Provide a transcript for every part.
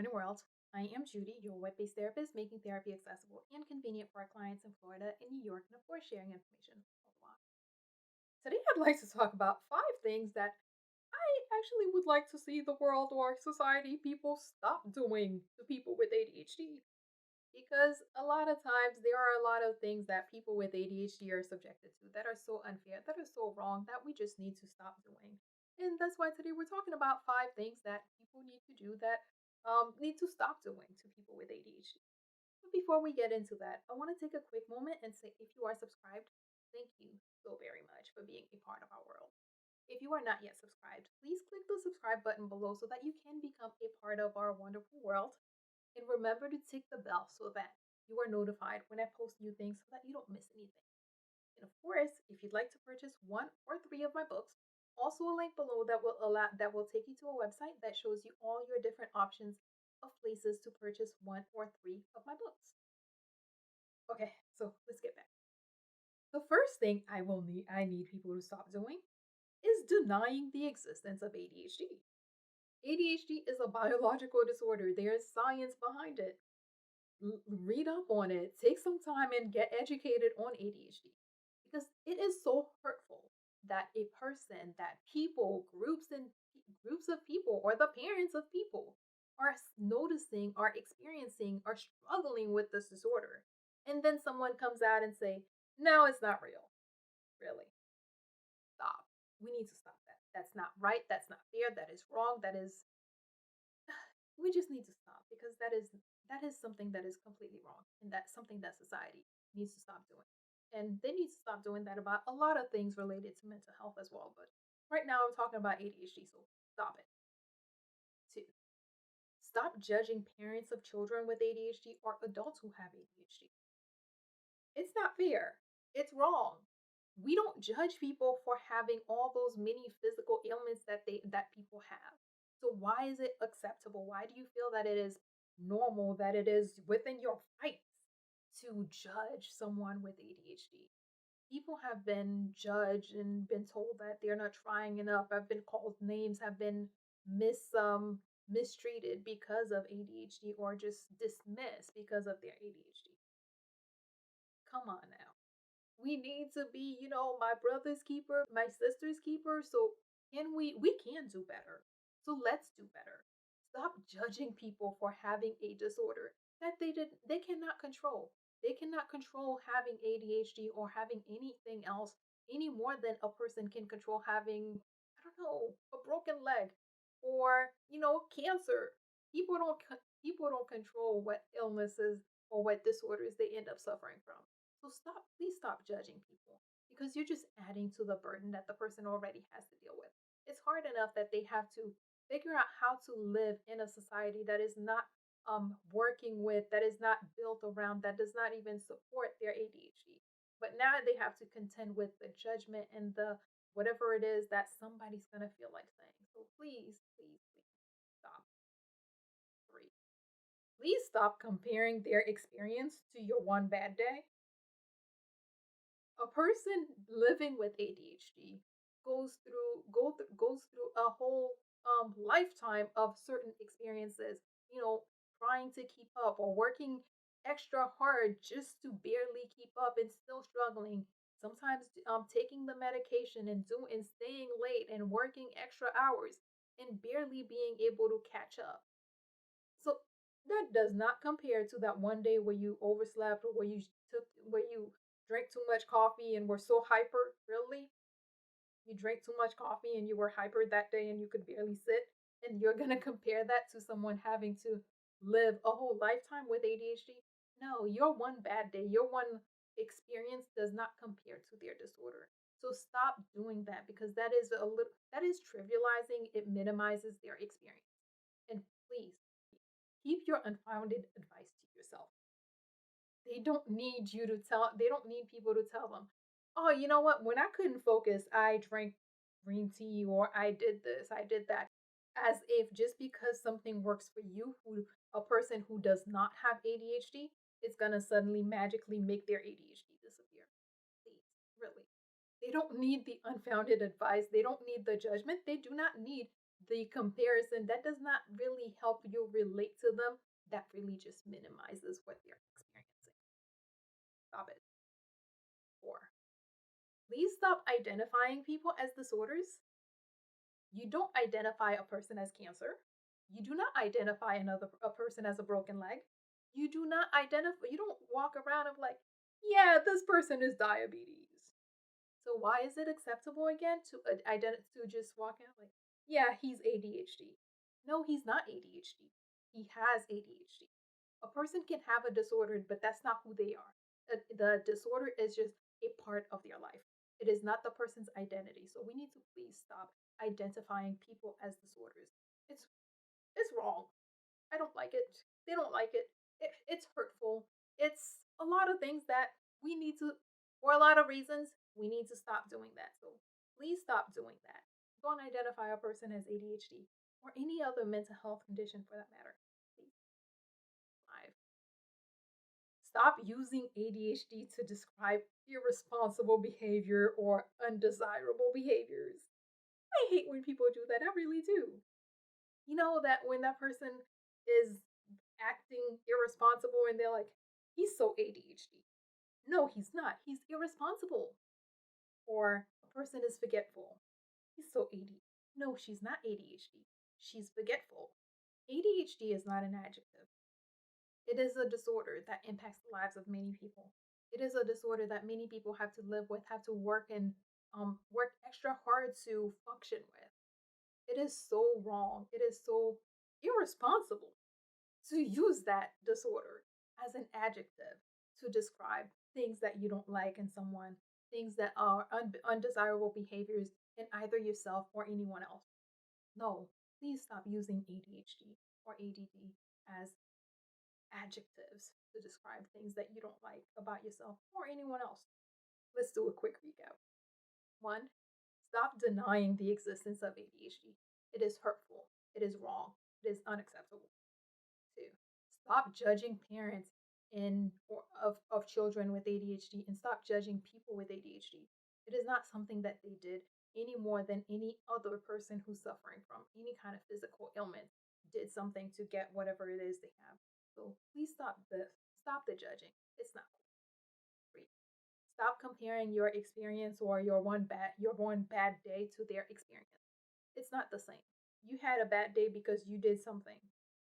morning world. I am Judy, your web based therapist, making therapy accessible and convenient for our clients in Florida and New York, and of course, sharing information worldwide. Today, I'd like to talk about 5 things that I actually would like to see the world or society people stop doing to people with ADHD. Because a lot of times, there are a lot of things that people with ADHD are subjected to that are so unfair, that are so wrong, that we just need to stop doing. And that's why today we're talking about 5 things that people need to do that need to stop doing to people with ADHD. But before we get into that, I want to take a quick moment and say if you are subscribed, thank you so very much for being a part of our world. If you are not yet subscribed, please click the subscribe button below so that you can become a part of our wonderful world. And remember to tick the bell so that you are notified when I post new things so that you don't miss anything. And of course, if you'd like to purchase 1 or 3 of my books, also a link below that will take you to a website that shows you all your different options of places to purchase 1 or 3 of my books. Okay, so let's get back. The first thing I need people to stop doing is denying the existence of ADHD. ADHD is a biological disorder. There's science behind it. Read up on it. Take some time and get educated on ADHD because it is so hurtful that a person, that people, groups of people, or the parents of people are noticing, are experiencing, are struggling with this disorder, and then someone comes out and say, "No, it's not real." Really, stop. We need to stop that. That's not right. That's not fair. That is wrong. That is we just need to stop because that is something that is completely wrong and that's something that society needs to stop doing, and they need to stop doing that about a lot of things related to mental health as well, but right now I'm talking about ADHD, so stop it. 2, stop judging parents of children with ADHD or adults who have ADHD. It's not fair. It's wrong. We don't judge people for having all those many physical ailments that people have. So why is it acceptable? Why do you feel that it is normal, that it is within your rights to judge someone with ADHD? People have been judged and been told that they're not trying enough, have been called names, have been mistreated because of ADHD or just dismissed because of their ADHD. Come on now. We need to be, my brother's keeper, my sister's keeper. So we can do better. So let's do better. Stop judging people for having a disorder that they cannot control. They cannot control having ADHD or having anything else any more than a person can control having, I don't know, a broken leg or, cancer. People don't control what illnesses or what disorders they end up suffering from. So please stop judging people because you're just adding to the burden that the person already has to deal with. It's hard enough that they have to figure out how to live in a society that is not working with, that is not built around, that does not even support their ADHD. But now they have to contend with the judgment and the whatever it is that somebody's going to feel like saying. So please, please, please stop. 3, please stop comparing their experience to your one bad day. A person living with ADHD goes through a whole lifetime of certain experiences, trying to keep up or working extra hard just to barely keep up and still struggling. Sometimes taking the medication and staying late and working extra hours and barely being able to catch up. So that does not compare to that one day where you overslept or where you drank too much coffee and were so hyper. Really? You drank too much coffee and you were hyper that day and you could barely sit, and you're going to compare that to someone having to live a whole lifetime with ADHD? No, your one bad day, your one experience does not compare to their disorder. So stop doing that because that is trivializing, it minimizes their experience. And please keep your unfounded advice to yourself. They don't need people to tell them, "Oh, you know what? When I couldn't focus, I drank green tea or I did this, I did that." As if just because something works for you, a person who does not have ADHD, it's going to suddenly magically make their ADHD disappear. Please, really. They don't need the unfounded advice. They don't need the judgment. They do not need the comparison. That does not really help you relate to really just minimizes what they're experiencing. Stop it. 4. Please stop identifying people as disorders. You don't identify a person as cancer. You do not identify a person as a broken leg. You do not identify. You don't walk around and be like, yeah, this person is diabetes. So why is it acceptable again to to just walk out like, yeah, he's ADHD? No, he's not ADHD. He has ADHD. A person can have a disorder, but that's not who they are. The disorder is just a part of their life. It is not the person's identity. So we need to please stop identifying people as disorders. It's it's wrong. I don't like it. They don't like it. It's hurtful. It's a lot of things that we need to, for a lot of reasons, we need to stop doing that. So please stop doing that. Don't identify a person as ADHD or any other mental health condition for that matter. Please. 5. Stop using ADHD to describe irresponsible behavior or undesirable behaviors. I hate when people do that. I really do. You know that when that person is acting irresponsible and they're like, he's so ADHD. No, he's not. He's irresponsible. Or a person is forgetful. He's so ADHD. No, she's not ADHD. She's forgetful. ADHD is not an adjective. It is a disorder that impacts the lives of many people. It is a disorder that many people have to live with, have to work and work extra hard to function with. It is so wrong. It is so irresponsible to use that disorder as an adjective to describe things that you don't like in someone, things that are undesirable behaviors in either yourself or anyone else. No, please stop using ADHD or ADD as adjectives to describe things that you don't like about yourself or anyone else. Let's do a quick recap. 1. Stop denying the existence of ADHD. It is hurtful. It is wrong. It is unacceptable. 2. Stop judging parents of children with ADHD and stop judging people with ADHD. It is not something that they did any more than any other person who's suffering from any kind of physical ailment did something to get whatever it is they have. So please stop the judging. It's not cool. 3. Stop comparing your experience or your one bad day to their experience. It's not the same. You had a bad day because you did something,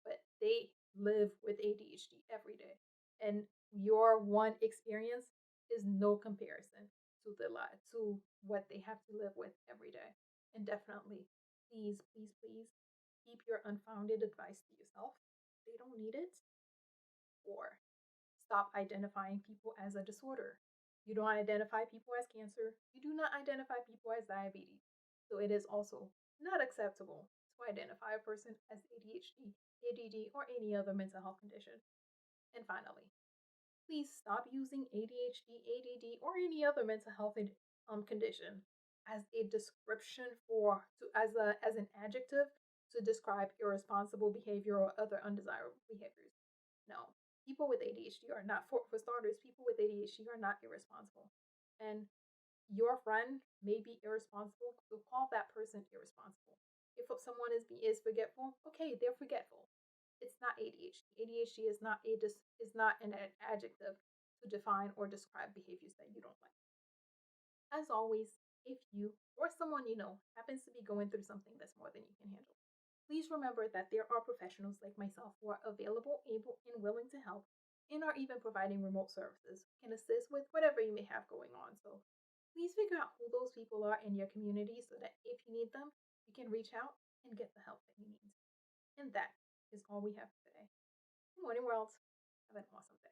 but they live with ADHD every day. And your one experience is no comparison to to what they have to live with every day. And definitely, please, please, please keep your unfounded advice to yourself. They don't need it. Or stop identifying people as a disorder. You don't identify people as cancer. You do not identify people as diabetes. So it is also not acceptable to identify a person as ADHD, ADD, or any other mental health condition. And finally, please stop using ADHD, ADD, or any other mental health condition as a description as an adjective to describe irresponsible behavior or other undesirable behaviors. No, people with ADHD are not, for starters, people with ADHD are not irresponsible. And your friend may be irresponsible, so call that person irresponsible. If someone is forgetful, okay, they're forgetful. It's not ADHD. ADHD is not is not an adjective to define or describe behaviors that you don't like. As always, if you or someone you know happens to be going through something that's more than you can handle, please remember that there are professionals like myself who are available, able, and willing to help, and are even providing remote services who can assist with whatever you may have going on. So please figure out who those people are in your community so that if you need them, you can reach out and get the help that you need. And that is all we have for today. Good morning, world. Have an awesome day.